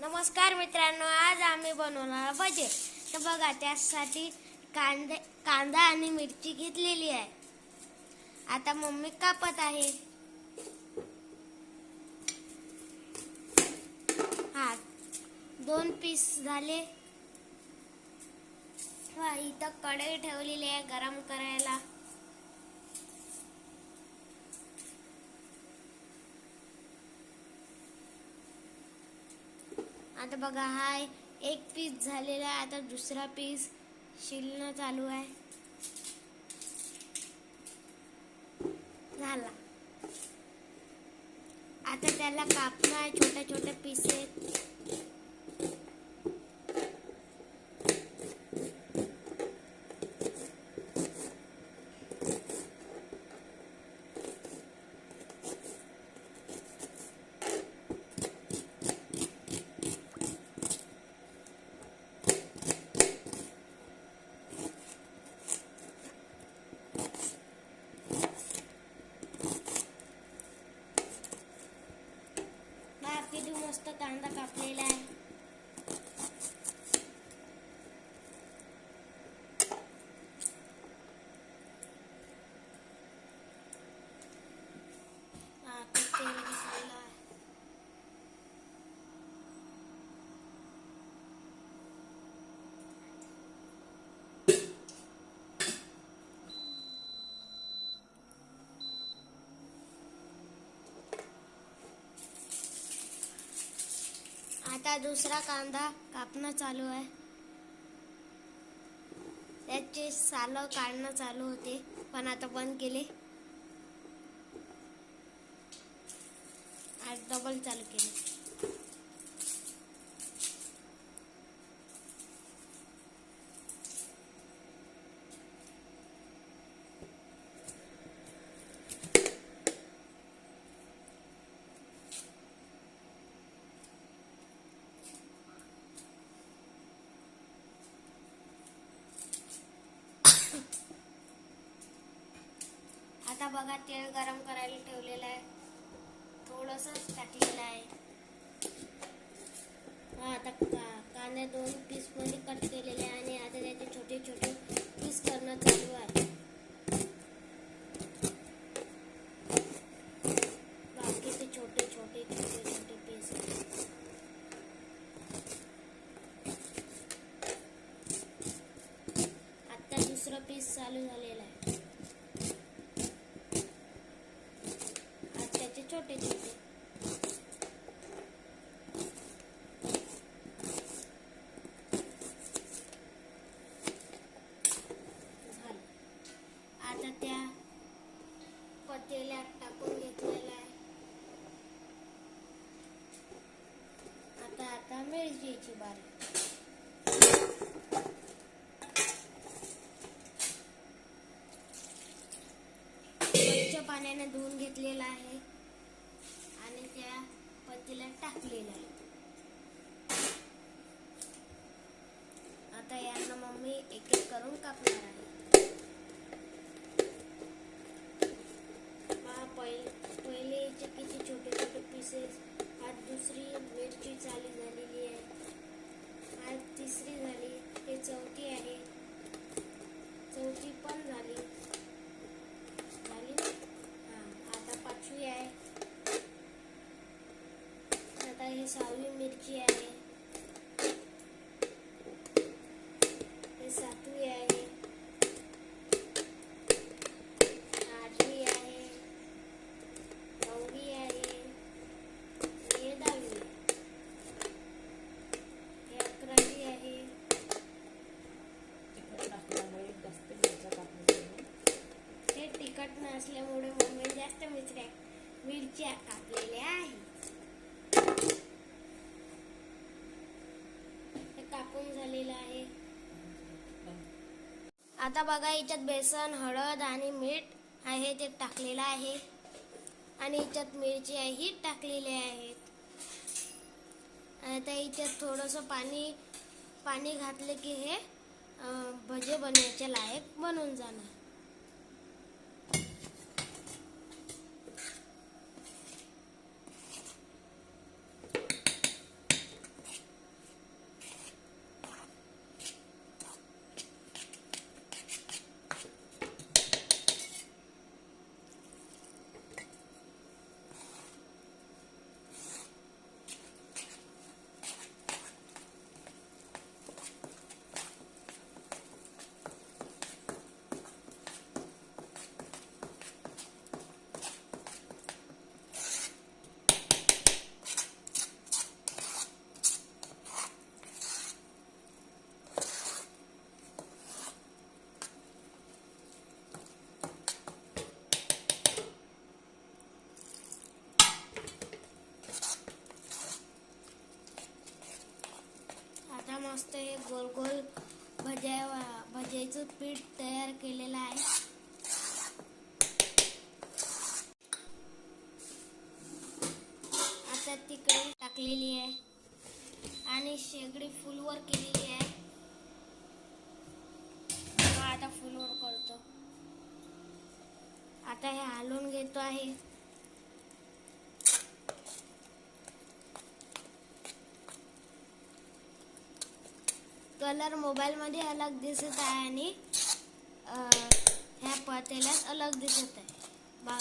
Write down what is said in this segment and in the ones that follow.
नमस्कार मित्रांनो, आज आम्ही बनवणार भजे. तर बघा, त्यासाठी कांदा आणि मिरची घेतलेली आहे. आता मम्मी कापत आहे. हा 2 पीस झाले. इथं कढई ठेवलेली आहे गरम करायला. आता बघा, हा 1 पीस झालेला आहे. आता दुसरा पीस शिलणं चालू आहे. झाला. आता त्याला कापणं आहे छोटे छोटे पीसेस. किती मस्त कांदा कापलेला आहे. तेल घातलेलं आहे. आता दुसरा कांदा कापणं चालू आहे. त्याचे सालं काढणं चालू होते, पण आता बंद केले. आज डबल चालू केले. आता बघा, तेल गरम करायला ठेवलेलं आहे. थोडंसंच टाकलेलं आहे. आता कांदे 2 पीस मध्ये कट केलेले आहे आणि आता त्याचे छोटे छोटे पीस करणं चालू आहे. बाकीचे छोटे छोटे छोटे छोटे पीस. आता दुसरं पीस चालू झालेलं आहे. छोटे छोटे झाले. आता त्या पतेल्यात टाकून घेतलेला आहे. आता मिरचीची बारी. स्वच्छ पाण्याने धुवून घेतलेला आहे आणि त्या पतीला टाकलेला आहे. आता यांना मम्मी एक एक करून कापणार आहे. पहिले याचे किती छोटे छोटे पीसेस. आज दुसरी मिरची चालू झालेली आहे. आज तिसरी झाली. हे चौथी आहे. चौथी पण झाली. आता 5वी आहे. आता ही 6वी मिरची आहे. हे 7वी आहे. 8वी आहे. 9वी आहे. हे 10वी. हे 11वी आहे. हे तिखट नसल्यामुळे मम्मी जास्त मिरच्या कापलेल्या आहे. कापून झालेला आहे. आता बघा, याच्यात बेसन, हळद आणि मीठ आहे ते टाकलेलं आहे आणि याच्यात मिरची आहे ही टाकलेली आहेत. आता याच्यात थोडंसं पाणी घातलं की हे भजे बनवायचे लायक बनून जाणार. मस्त हे गोल गोल भज्याचं पीठ तयार केलेलं आहे. आता ती कढई टाकलेली आहे आणि शेगडी फुलवर केलेली आहे. आता फुलवर करतो. आता हे हलवून घेतो आहे. कलर मोबाईल मध्ये अलग दिसत आहे आणि ह्या पातेल्यात अलग दिसत आहे बघा.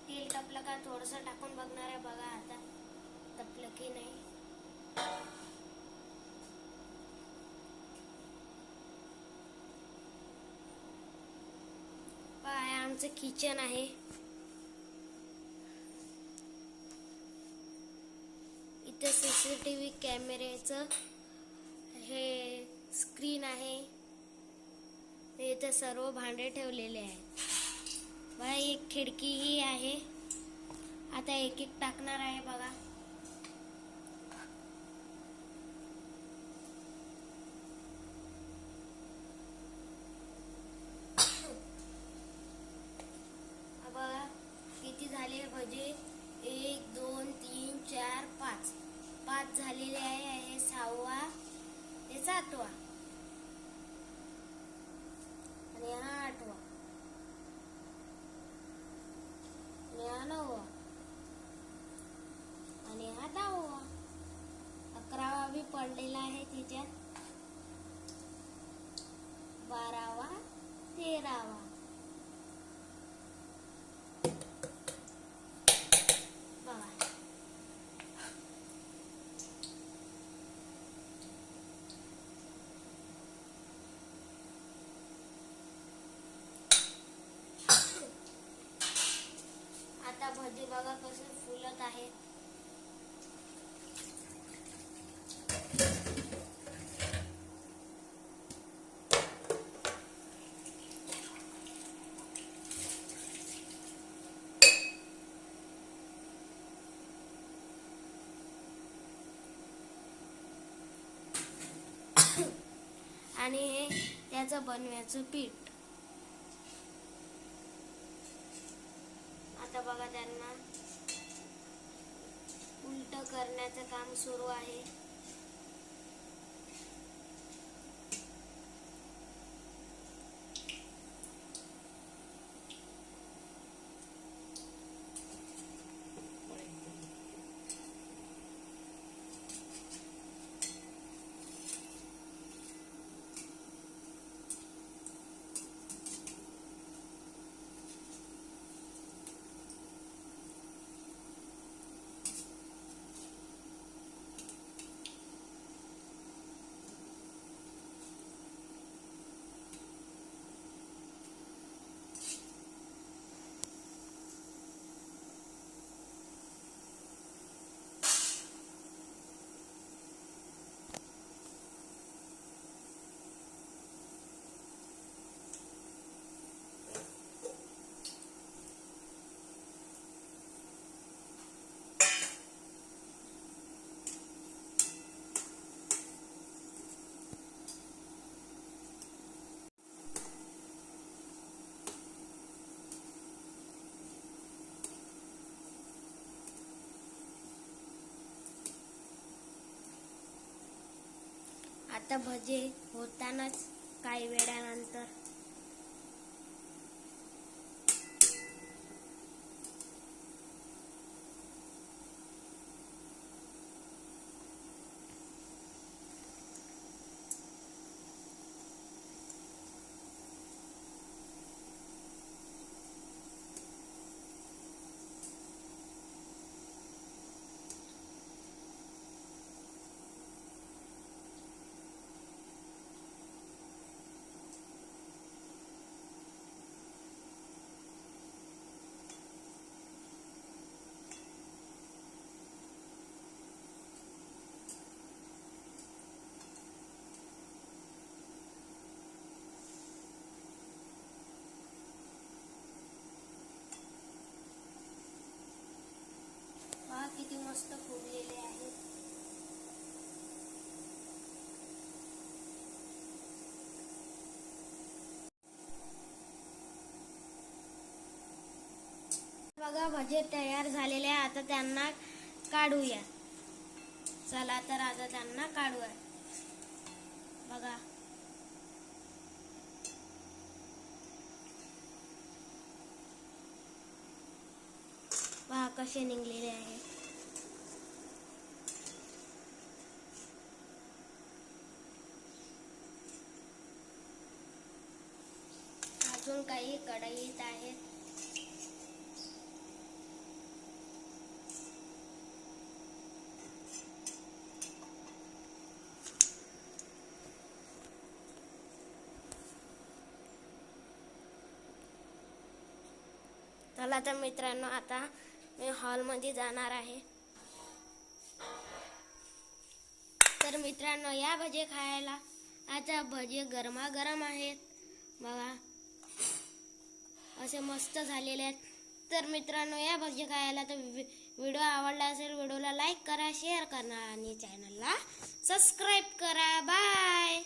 तेल टपलं का थोडंसं टाकून बघणार आहे बघा. आता टपलं की नाही. आमचं किचन आहे. इथं CCTV कॅमेऱ्याचं हे स्क्रीन आहे. इथं सर्व भांडे ठेवलेले आहेत. बघा एक खिडकी ही आहे. आता एक एक टाकणार आहे बघा. बघा किती झाले भजे. 1 2 3 4 5 5 झालेले आहे. हे 6वा हे 7वा आणि हा 8वा आणि हा 9वा आणि हा 10वा. 11वा बी पडलेला आहे त्याच्यात. 12वा 13वा. बघा आता भजी बघा कसे फुलत आहे. आणि हे त्याचं बनवायचं पीठ. आता बघा त्यांना उलट करण्याचं काम सुरू आहे. आता भजे होतानाच काही वेळानंतर मस्त फुगलेले आहेत. बघा भजे तयार झालेले आहे. आता त्यांना काढूया. चला तर आता त्यांना काढूया. बघा पहा कसे निघलेले आहे. अजून काही कढईत आहेत. चला तर मित्रांनो, आता मी हॉलमध्ये जाणार आहे. तर मित्रांनो, या भजे खायला. आता भजे गरमागरम आहेत. बघा असे मस्त झालेले आहेत. तर मित्रांनो, या भजे खायला. तर व्हिडिओ आवडला असेल, व्हिडिओला लाईक करा, शेअर करा आणि चॅनलला सबस्क्राईब करा. बाय.